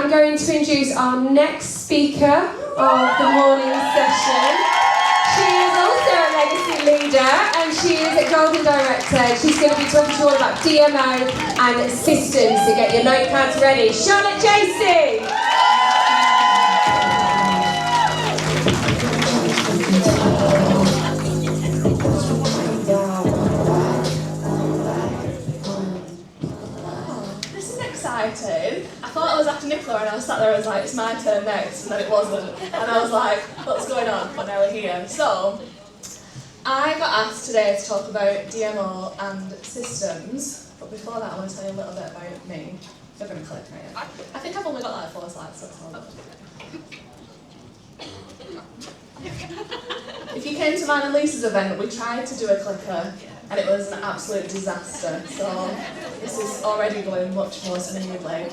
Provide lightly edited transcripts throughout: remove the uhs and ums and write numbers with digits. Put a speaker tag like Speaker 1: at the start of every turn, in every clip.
Speaker 1: I'm going to introduce our next speaker of the morning session. She is also a legacy leader and she is a golden director. She's going to be talking to you all about DMO and systems, so get your notepads ready. Charlotte Chaisty!
Speaker 2: Excited. I thought I was after Nicola and I was sat there, I was like, it's my turn next, and then it wasn't. And I was like, what's going on? But now we're here. So, I got asked today to talk about DMO and systems, but before that I want to tell you a little bit about me. You're going to click, right? I think I've only got like 4 slides, so it's all good. If you came to mine and Lisa's event, we tried to do a clicker, and it was an absolute disaster. So this is already going much more smoothly.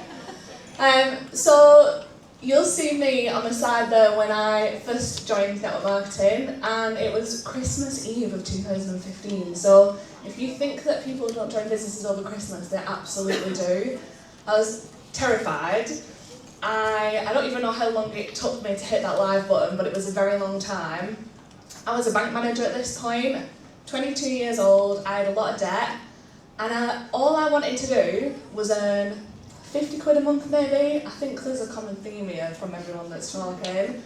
Speaker 2: So you'll see me on the side there when I first joined network marketing, and it was Christmas Eve of 2015. So if you think that people don't join businesses over Christmas, they absolutely do. I was terrified. I don't even know how long it took me to hit that live button, but it was a very long time. I was a bank manager at this point, 22 years old, I had a lot of debt, and all I wanted to do was earn 50 quid a month maybe. I think there's a common theme here from everyone that's talking.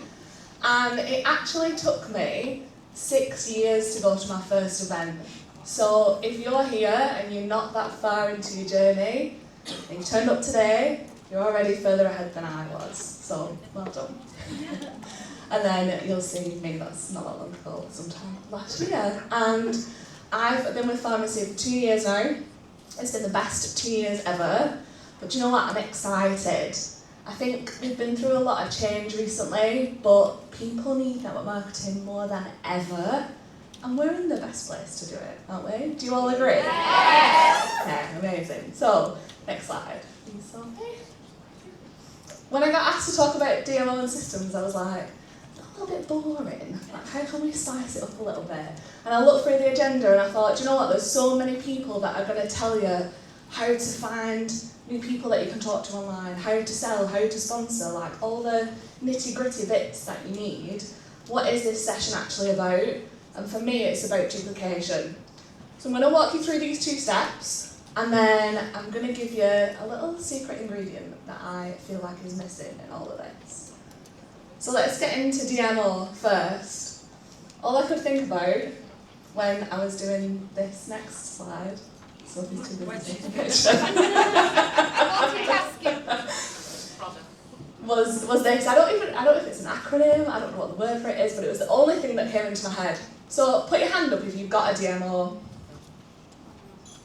Speaker 2: And it actually took me 6 years to go to my first event. So if you're here and you're not that far into your journey, and you turned up today, you're already further ahead than I was. So well done. And then you'll see me, that's not that long ago, sometime last year. And I've been with Farmasi for 2 years now. It's been the best 2 years ever. But you know what, I'm excited. I think we've been through a lot of change recently, but people need network marketing more than ever. And we're in the best place to do it, aren't we? Do you all agree? Yes! Okay, amazing. So, next slide. When I got asked to talk about DMO and systems, I was like, a little bit boring. Like, how can we spice it up a little bit? And I looked through the agenda and I thought, do you know what? There's so many people that are going to tell you how to find new people that you can talk to online, how to sell, how to sponsor, like all the nitty-gritty bits that you need. What is this session actually about? And for me, it's about duplication. So I'm going to walk you through these 2 steps, and then I'm going to give you a little secret ingredient that I feel like is missing in all of this. So let's get into DMO first. All I could think about when I was doing this next slide, Sophie's too busy taking a picture, was this. I don't know if it's an acronym, I don't know what the word for it is, but it was the only thing that came into my head. So put your hand up if you've got a DMO.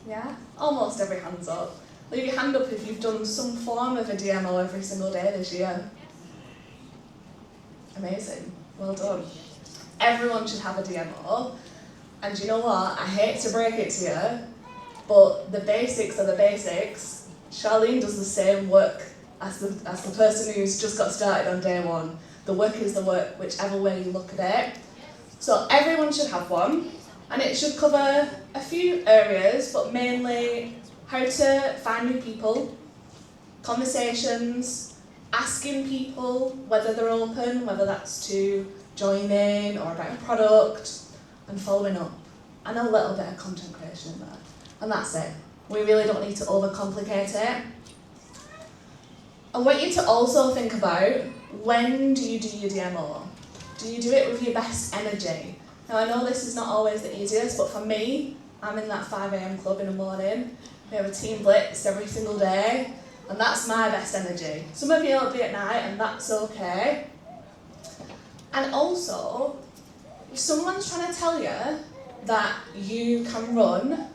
Speaker 2: Yeah? Almost every hand's up. Leave your hand up if you've done some form of a DMO every single day this year. Amazing. Well done. Everyone should have a DMO. And you know what? I hate to break it to you, but the basics are the basics. Charlene does the same work as the person who's just got started on day 1. The work is the work, whichever way you look at it. So everyone should have one, and it should cover a few areas, but mainly how to find new people, conversations, asking people whether they're open, whether that's to join in or about a product, and following up, and a little bit of content creation in there. And that's it. We really don't need to overcomplicate it. I want you to also think about, when do you do your DMO? Do you do it with your best energy? Now I know this is not always the easiest, but for me, I'm in that 5 AM club in the morning. We have a team blitz every single day, and that's my best energy. Some of you will be at night, and that's okay. And also, if someone's trying to tell you that you can run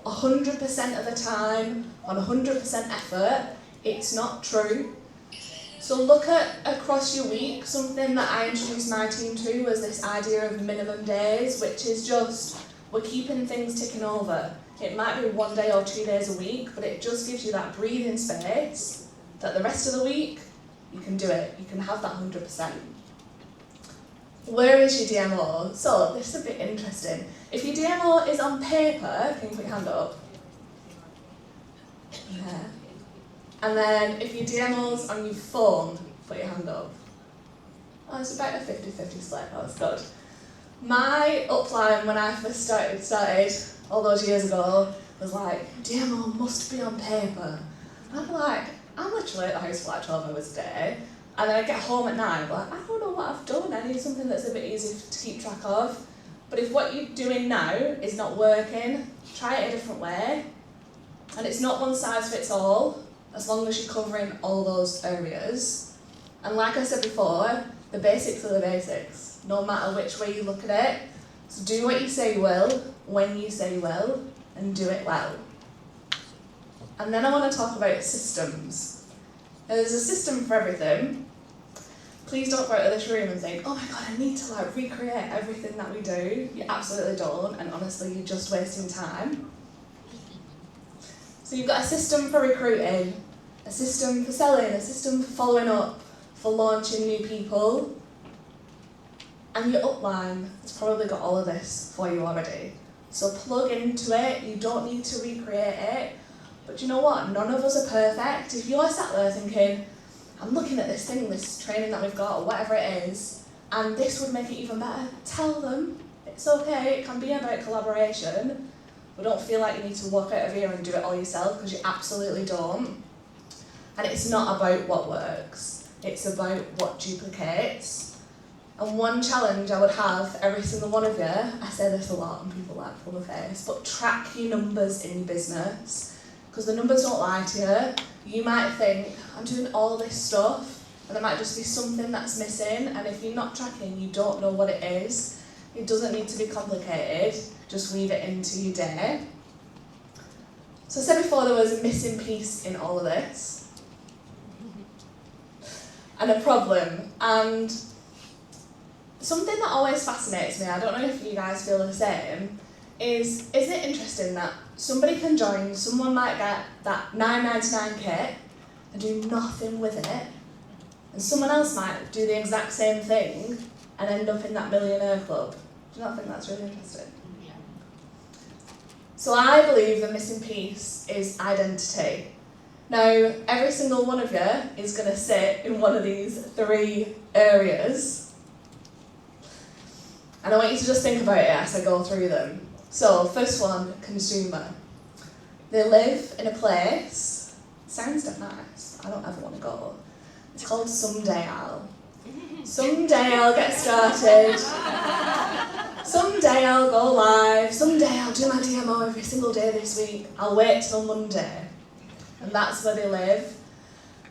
Speaker 2: 100% of the time on 100% effort, it's not true. So look at across your week. Something that I introduced my team to was this idea of minimum days, which is just, we're keeping things ticking over. It might be 1 day or 2 days a week, but it just gives you that breathing space that the rest of the week, you can do it. You can have that 100%. Where is your DMO? So this is a bit interesting. If your DMO is on paper, can you put your hand up? Yeah. And then if your DMO's on your phone, put your hand up. Oh, it's about a 50-50 split, that's good. My upline when I first started all those years ago was like, DMO must be on paper. And I'm like, I'm literally at the house for like 12 hours a day. And then I get home at night, I'm like, I don't know what I've done. I need something that's a bit easier to keep track of. But if what you're doing now is not working, try it a different way. And it's not one size fits all, as long as you're covering all those areas. And like I said before, the basics are the basics, no matter which way you look at it. So do what you say you will, when you say you will, and do it well. And then I want to talk about systems. Now, there's a system for everything. Please don't go out of this room and think, oh my god, I need to like recreate everything that we do. You absolutely don't, and honestly, you're just wasting time. So you've got a system for recruiting, a system for selling, a system for following up, for launching new people. And your upline has probably got all of this for you already. So plug into it, you don't need to recreate it. But you know what, none of us are perfect. If you're sat there thinking, I'm looking at this thing, this training that we've got, or whatever it is, and this would make it even better, tell them. It's okay, it can be about collaboration, but don't feel like you need to walk out of here and do it all yourself, because you absolutely don't. And it's not about what works, it's about what duplicates. And one challenge I would have for every single one of you, I say this a lot and people like pull the face, but track your numbers in your business. Because the numbers don't lie to you. You might think, I'm doing all this stuff, and there might just be something that's missing, and if you're not tracking, you don't know what it is. It doesn't need to be complicated, just weave it into your day. So I said before there was a missing piece in all of this, and a problem, and something that always fascinates me, I don't know if you guys feel the same, isn't it interesting that somebody can join, someone might get that $9.99 kit and do nothing with it, and someone else might do the exact same thing and end up in that millionaire club. Do you not think that's really interesting? Yeah. So I believe the missing piece is identity. Now, every single one of you is going to sit in one of these 3 areas, and I want you to just think about it as I go through them. So, first one, consumer. They live in a place, sounds dead nice, I don't ever want to go. It's called Someday I'll. Someday I'll get started. Someday I'll go live. Someday I'll do my DMO every single day this week. I'll wait till Monday. And that's where they live.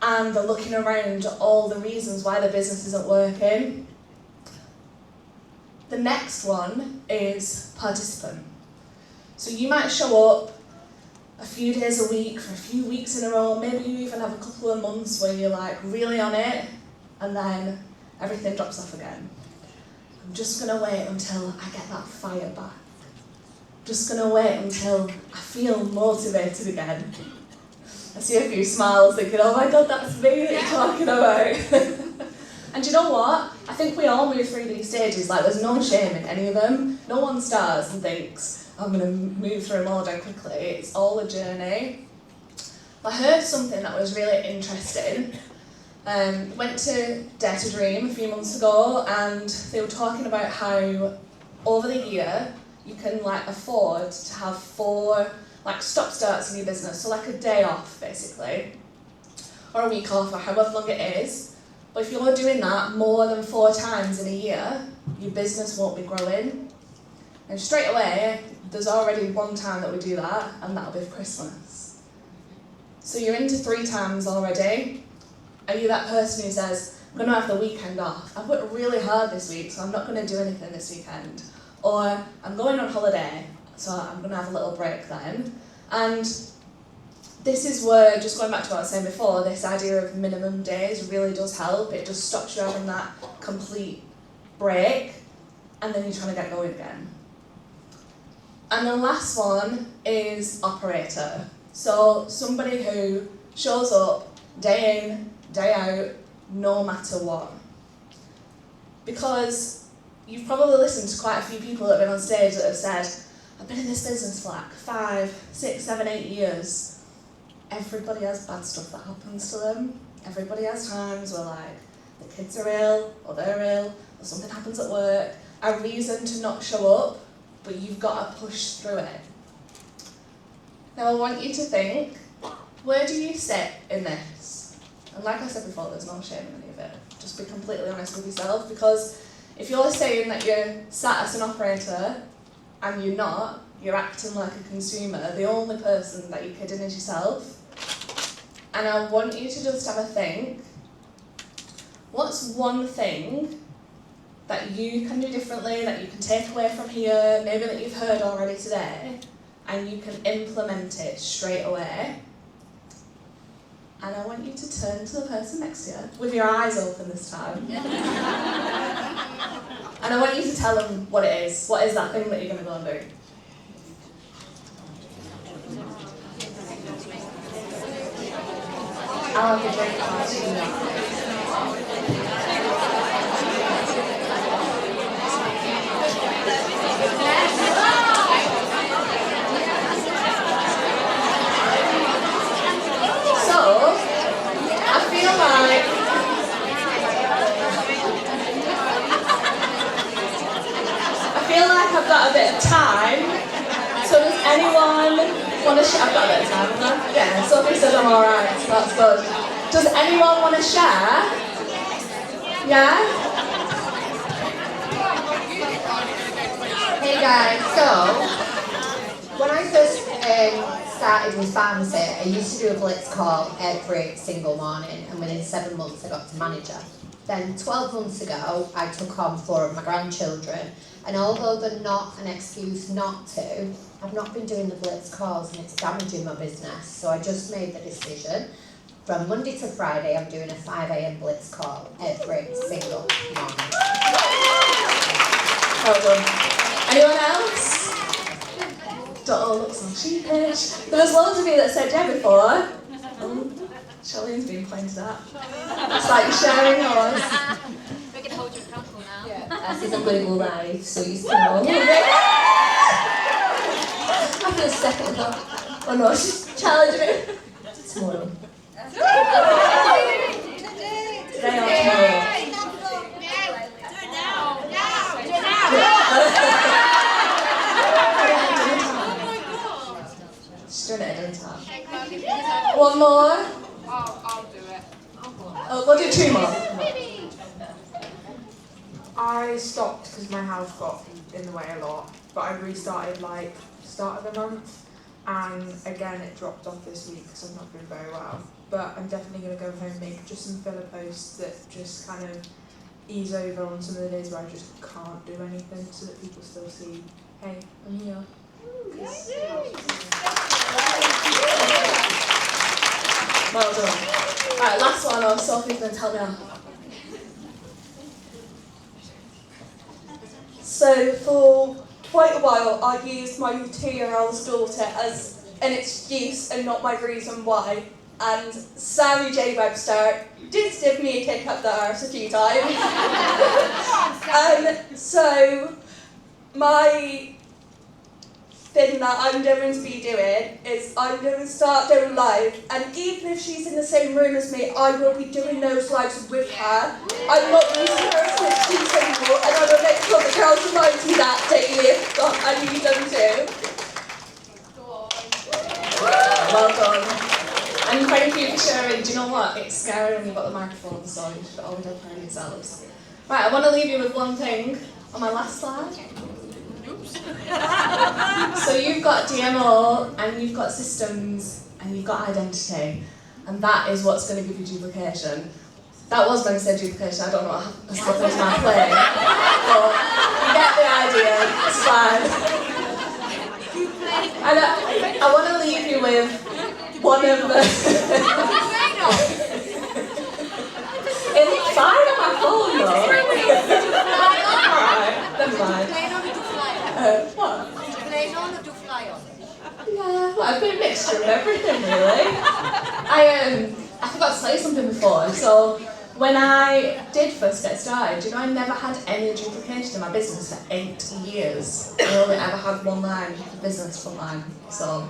Speaker 2: And they're looking around at all the reasons why their business isn't working. The next one is participant. So you might show up a few days a week for a few weeks in a row, maybe you even have a couple of months where you're like really on it, and then everything drops off again. I'm just going to wait until I get that fire back. Just going to wait until I feel motivated again. I see a few smiles thinking, oh my god, that's me that you're talking about. And do you know what? I think we all move through these stages, like there's no shame in any of them. No one starts and thinks, I'm going to move through them all down quickly. It's all a journey. I heard something that was really interesting. Went to Dare to Dream a few months ago, and they were talking about how over the year you can like afford to have 4 like stop starts in your business, so like a day off basically, or a week off, or however long it is. But if you're doing that more than 4 times in a year, your business won't be growing. And straight away, there's already one time that we do that, and that'll be for Christmas. So you're into 3 times already. Are you that person who says, I'm going to have the weekend off. I've worked really hard this week, so I'm not going to do anything this weekend. Or I'm going on holiday, so I'm going to have a little break then. And this is where, just going back to what I was saying before, this idea of minimum days really does help. It just stops you having that complete break, and then you're trying to get going again. And the last one is operator. So somebody who shows up day in, day out, no matter what. Because you've probably listened to quite a few people that have been on stage that have said, I've been in this business for like 5, 6, 7, 8 years. everybody has bad stuff that happens to them. Everybody has times where like the kids are ill, or they're ill, or something happens at work, a reason to not show up, but you've got to push through it. Now I want you to think, where do you sit in this? And like I said before, there's no shame in any of it. Just be completely honest with yourself, because if you're saying that you're sat as an operator and you're not, you're acting like a consumer, the only person that you're kidding is yourself. And I want you to just have a think, what's one thing that you can do differently, that you can take away from here, maybe that you've heard already today, and you can implement it straight away. And I want you to turn to the person next to you, with your eyes open this time. And I want you to tell them what it is. What is that thing that you're going to go and do? I'll have a drink after you know. I've got a bit of time, so does anyone want to share? I've got a bit of time, haven't I? Yeah, Sophie said I'm alright, so that's good. Does anyone want to share? Yeah?
Speaker 3: Hey guys, so when I first started with Farmasi, I used to do a blitz call every single morning, and within 7 months I got to manager. Then 12 months ago, I took on 4 of my grandchildren, and although they're not an excuse not to, I've not been doing the blitz calls and it's damaging my business. So I just made the decision, from Monday to Friday, I'm doing a 5 a.m. blitz call every single morning.
Speaker 2: Well done. Anyone else? Don't all look so sheepish. There was loads of you that said yeah before. Charlene's been pointed at. It's like sharing yours.
Speaker 4: We can hold you accountable now.
Speaker 3: Yeah. This is a global live, so you still know. After a second, I thought, oh no, she's challenging me. Tomorrow.
Speaker 2: Today or tomorrow? She's doing it at dinner time. One more?
Speaker 4: I'll do it.
Speaker 2: Oh, we'll do 2 more.
Speaker 5: I stopped because my house got in the way a lot, but I restarted like start of the month, and again it dropped off this week because I've not been very well. But I'm definitely going to go home and make just some filler posts that just kind of ease over on some of the days where I just can't do anything, so that people still see, hey, I'm here.
Speaker 2: Well done. Right, last one, or Sophie's going to tell me on.
Speaker 6: So for quite a while I used my 2-year-old's daughter as an excuse and not my reason why. And Sammy J. Webster did give me a kick up the arse a few times. So my thing that I'm going to be doing is I'm going to start doing live, and even if she's in the same room as me, I will be doing those lives with her. I'm not using her as an excuse anymore, and I will make sure the girls remind me that daily if I need them to.
Speaker 2: Well done. And thank you for sharing. Do you know what? It's scary when you've got the microphone, so you should always have time yourselves. Right, I want to leave you with one thing on my last slide. So you've got DMO, and you've got systems, and you've got identity, and that is what's going to give you duplication. That was meant to say duplication, I don't know what happened to my play, but you get the idea, it's fine. And I want to leave you with one of the... It's fine on my phone though. Alright, never mind. What?
Speaker 4: Plain on or do fly on?
Speaker 2: Yeah, well, I've been a mixture of everything really. I forgot to say something before, so when I did first get started, you know, I never had any duplication in my business for 8 years. I only ever had one line of business for mine, so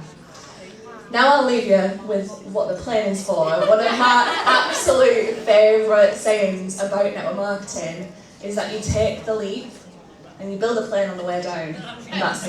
Speaker 2: Now I'll leave you with what the plane is for. One of my absolute favourite sayings about network marketing is that you take the leap and you build a plane on the way down, and that's how